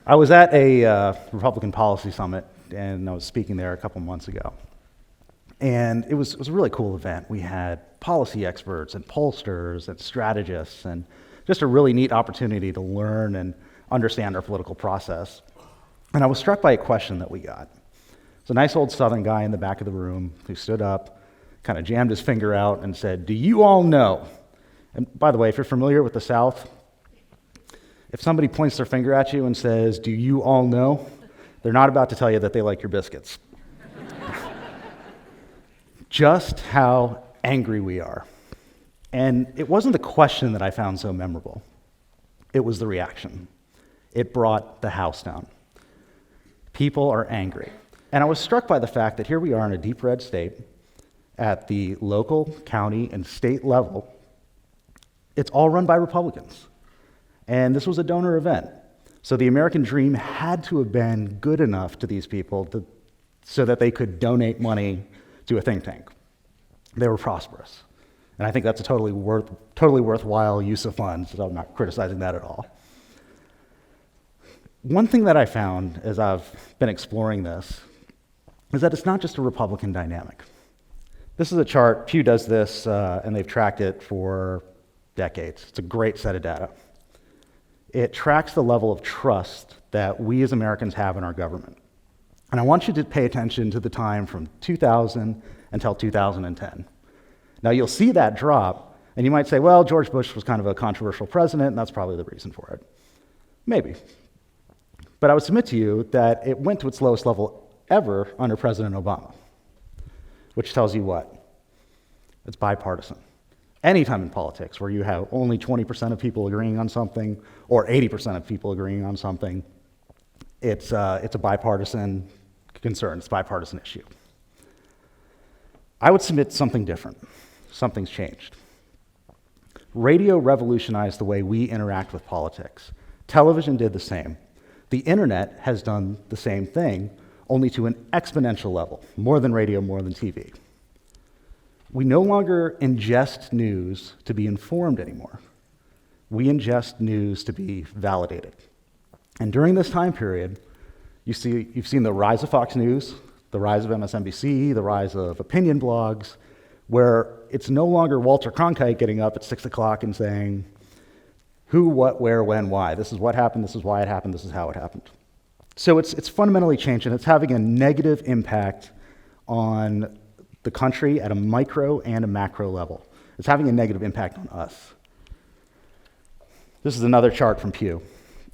I was at a Republican policy summit, and I was speaking there a couple months ago. And it was a really cool event. We had policy experts and pollsters and strategists, and just a really neat opportunity to learn and understand our political process. And I was struck by a question that we got. It's a nice old Southern guy in the back of the room who stood up, kind of jammed his finger out and said, "Do you all know?" And by the way, if you're familiar with the South, if somebody points their finger at you and says, "Do you all know?" they're not about to tell you that they like your biscuits. Just how angry we are. And it wasn't the question that I found so memorable. It was the reaction. It brought the house down. People are angry. And I was struck by the fact that here we are in a deep red state at the local, county, and state level. It's all run by Republicans. And this was a donor event. So the American dream had to have been good enough to these people so that they could donate money to a think tank. They were prosperous. And I think that's a totally worthwhile use of funds, so I'm not criticizing that at all. One thing that I found as I've been exploring this is that it's not just a Republican dynamic. This is a chart, Pew does this, and they've tracked it for decades. It's a great set of data. It tracks the level of trust that we as Americans have in our government. And I want you to pay attention to the time from 2000 until 2010. Now you'll see that drop, and you might say, well, George Bush was kind of a controversial president, and that's probably the reason for it. Maybe. But I would submit to you that it went to its lowest level ever under President Obama, which tells you what? It's bipartisan. Anytime in politics where you have only 20% of people agreeing on something or 80% of people agreeing on something, it's a bipartisan concern, it's a bipartisan issue. I would submit something different. Something's changed. Radio revolutionized the way we interact with politics. Television did the same. The internet has done the same thing, only to an exponential level, more than radio, more than TV. We no longer ingest news to be informed anymore. We ingest news to be validated. And during this time period, you've seen the rise of Fox News, the rise of MSNBC, the rise of opinion blogs, where it's no longer Walter Cronkite getting up at 6 o'clock and saying, who, what, where, when, why. This is what happened, this is why it happened, this is how it happened. So it's fundamentally changed, and it's having a negative impact on the country at a micro and a macro level. It's having a negative impact on us. This is another chart from Pew,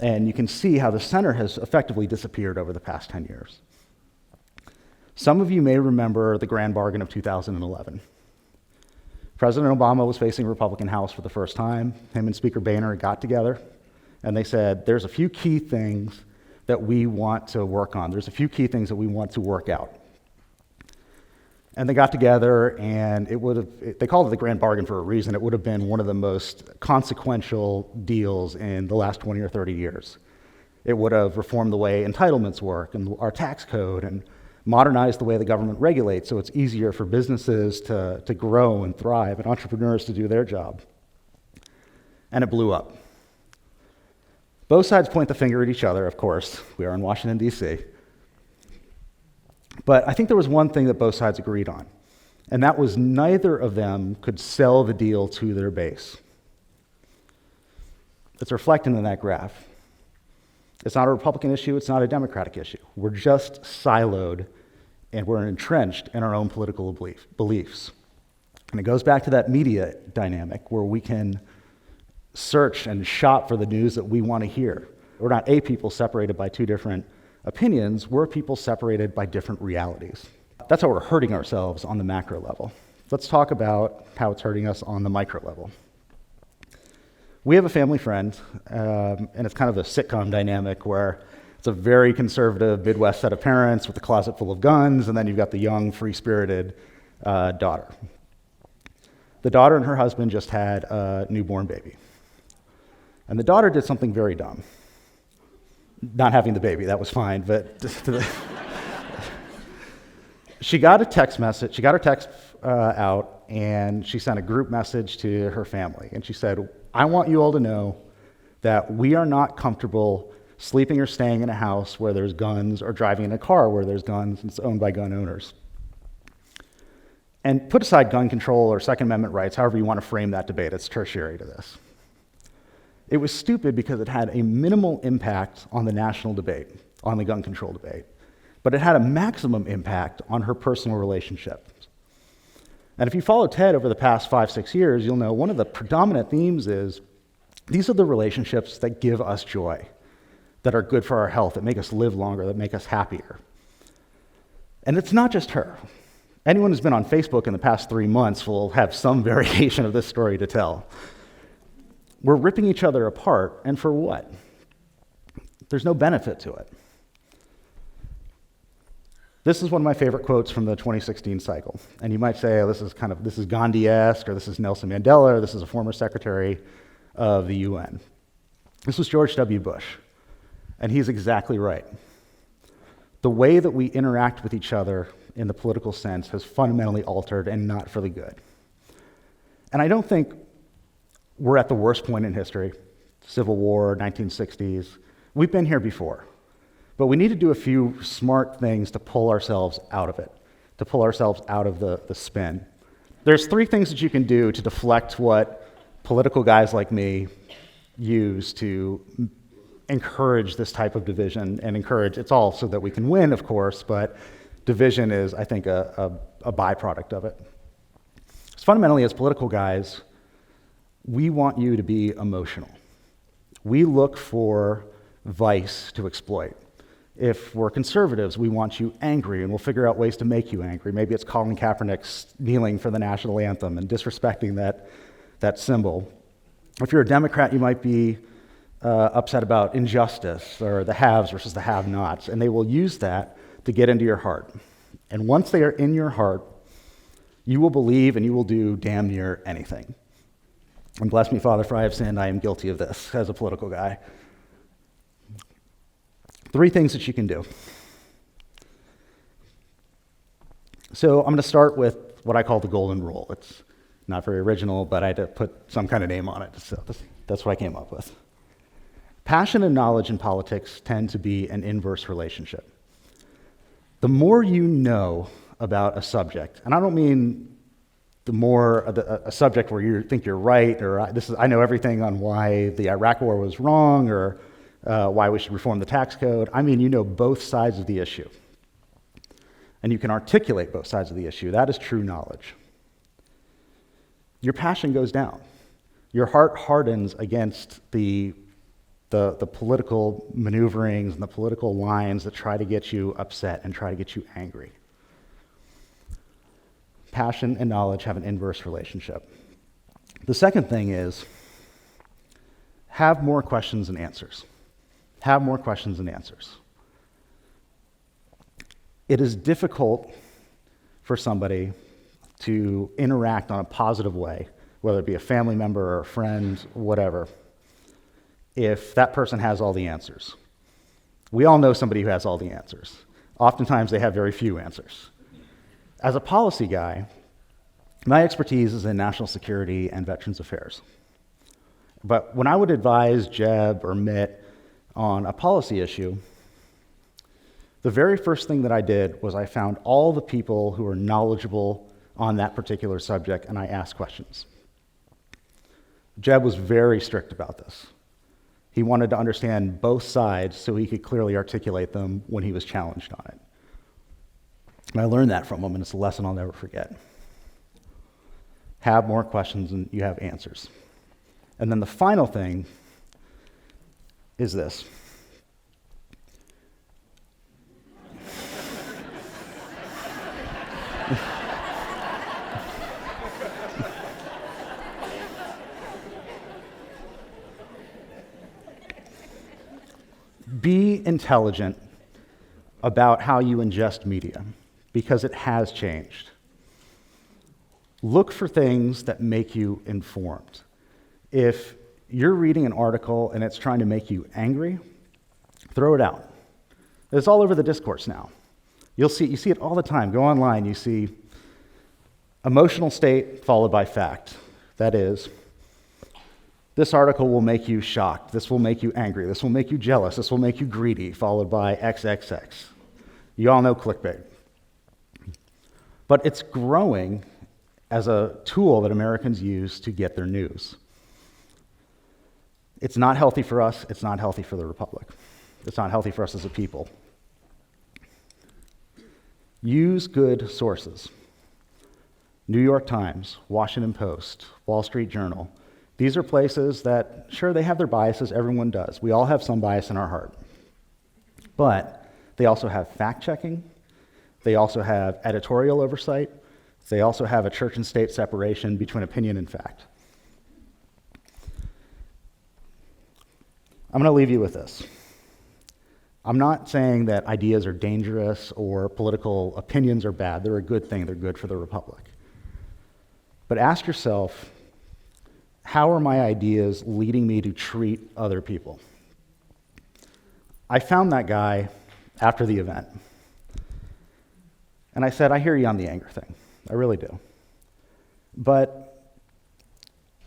and you can see how the center has effectively disappeared over the past 10 years. Some of you may remember the grand bargain of 2011. President Obama was facing a Republican House for the first time. Him and Speaker Boehner got together, and they said, there's a few key things that we want to work on. There's a few key things that we want to work out. And they got together, and they called it the grand bargain for a reason. It would have been one of the most consequential deals in the last 20 or 30 years. It would have reformed the way entitlements work and our tax code and modernized the way the government regulates so it's easier for businesses to grow and thrive and entrepreneurs to do their job. And it blew up. Both sides point the finger at each other, of course. We are in Washington, D.C. But I think there was one thing that both sides agreed on, and that was neither of them could sell the deal to their base. It's reflected in that graph. It's not a Republican issue, it's not a Democratic issue. We're just siloed, and we're entrenched in our own political beliefs. And it goes back to that media dynamic where we can search and shop for the news that we want to hear. We're not a people separated by two different opinions, we're people separated by different realities. That's how we're hurting ourselves on the macro level. Let's talk about how it's hurting us on the micro level. We have a family friend, and it's kind of a sitcom dynamic where it's a very conservative Midwest set of parents with a closet full of guns, and then you've got the young, free-spirited daughter. The daughter and her husband just had a newborn baby. And the daughter did something very dumb. Not having the baby, that was fine, but she got a text message, she got her text out, and she sent a group message to her family. And she said, I want you all to know that we are not comfortable sleeping or staying in a house where there's guns, or driving in a car where there's guns and it's owned by gun owners. And put aside gun control or Second Amendment rights, however you want to frame that debate, it's tertiary to this. It was stupid because it had a minimal impact on the national debate, on the gun control debate, but it had a maximum impact on her personal relationships. And if you follow TED over the past 5-6 years, you'll know one of the predominant themes is these are the relationships that give us joy, that are good for our health, that make us live longer, that make us happier. And it's not just her. Anyone who's been on Facebook in the past 3 months will have some variation of this story to tell. We're ripping each other apart, and for what? There's no benefit to it. This is one of my favorite quotes from the 2016 cycle. And you might say, oh, this is Gandhi-esque, or this is Nelson Mandela, or this is a former secretary of the UN. This was George W. Bush, and he's exactly right. The way that we interact with each other in the political sense has fundamentally altered, and not for the good. And I don't think we're at the worst point in history, Civil War, 1960s. We've been here before. But we need to do a few smart things to pull ourselves out of it, to pull ourselves out of the spin. There's 3 things that you can do to deflect what political guys like me use to encourage this type of division and encourage, it's all so that we can win, of course, but division is, I think, a byproduct of it. So fundamentally, as political guys, we want you to be emotional. We look for vice to exploit. If we're conservatives, we want you angry, and we'll figure out ways to make you angry. Maybe it's Colin Kaepernick kneeling for the national anthem and disrespecting that symbol. If you're a Democrat, you might be upset about injustice, or the haves versus the have-nots, and they will use that to get into your heart. And once they are in your heart, you will believe and you will do damn near anything. And bless me, Father, for I have sinned. I am guilty of this as a political guy. 3 things that you can do. So I'm going to start with what I call the golden rule. It's not very original, but I had to put some kind of name on it, so that's what I came up with. Passion and knowledge in politics tend to be an inverse relationship. The more you know about a subject, and I don't mean the more a subject where you think you're right, or I know everything on why the Iraq War was wrong, or why we should reform the tax code. I mean, you know both sides of the issue. And you can articulate both sides of the issue. That is true knowledge. Your passion goes down. Your heart hardens against the political maneuverings and the political lines that try to get you upset and try to get you angry. Passion and knowledge have an inverse relationship. The second thing is, have more questions than answers. Have more questions than answers. It is difficult for somebody to interact on a positive way, whether it be a family member or a friend, whatever, if that person has all the answers. We all know somebody who has all the answers. Oftentimes they have very few answers. As a policy guy, my expertise is in national security and veterans affairs. But when I would advise Jeb or Mitt on a policy issue, the very first thing that I did was I found all the people who were knowledgeable on that particular subject, and I asked questions. Jeb was very strict about this. He wanted to understand both sides so he could clearly articulate them when he was challenged on it. And I learned that from him, and it's a lesson I'll never forget. Have more questions than you have answers. And then the final thing is this. Be intelligent about how you ingest media, because it has changed. Look for things that make you informed. If you're reading an article and it's trying to make you angry, throw it out. It's all over the discourse now. You see it all the time. Go online, you see emotional state followed by fact. That is, This article will make you shocked. This will make you angry. This will make you jealous. This will make you greedy, followed by XXX. You all know clickbait. But it's growing as a tool that Americans use to get their news. It's not healthy for us. It's not healthy for the Republic. It's not healthy for us as a people. Use good sources. New York Times, Washington Post, Wall Street Journal. These are places that, sure, they have their biases. Everyone does. We all have some bias in our heart. But they also have fact-checking. They also have editorial oversight. They also have a church and state separation between opinion and fact. I'm going to leave you with this. I'm not saying that ideas are dangerous or political opinions are bad. They're a good thing. They're good for the Republic. But ask yourself, how are my ideas leading me to treat other people? I found that guy after the event. And I said, I hear you on the anger thing. I really do. But,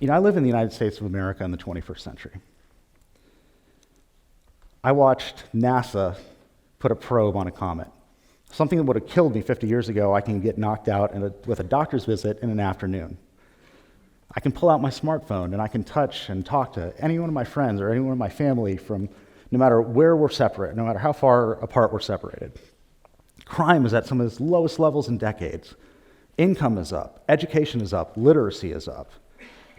I live in the United States of America in the 21st century. I watched NASA put a probe on a comet. Something that would have killed me 50 years ago, I can get knocked out with a doctor's visit in an afternoon. I can pull out my smartphone and I can touch and talk to any one of my friends or anyone in my family from no matter where we're separate, no matter how far apart we're separated. Crime is at some of its lowest levels in decades. Income is up, education is up, literacy is up.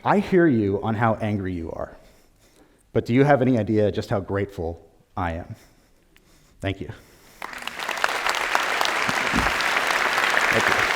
I hear you on how angry you are, but do you have any idea just how grateful I am? Thank you. Thank you.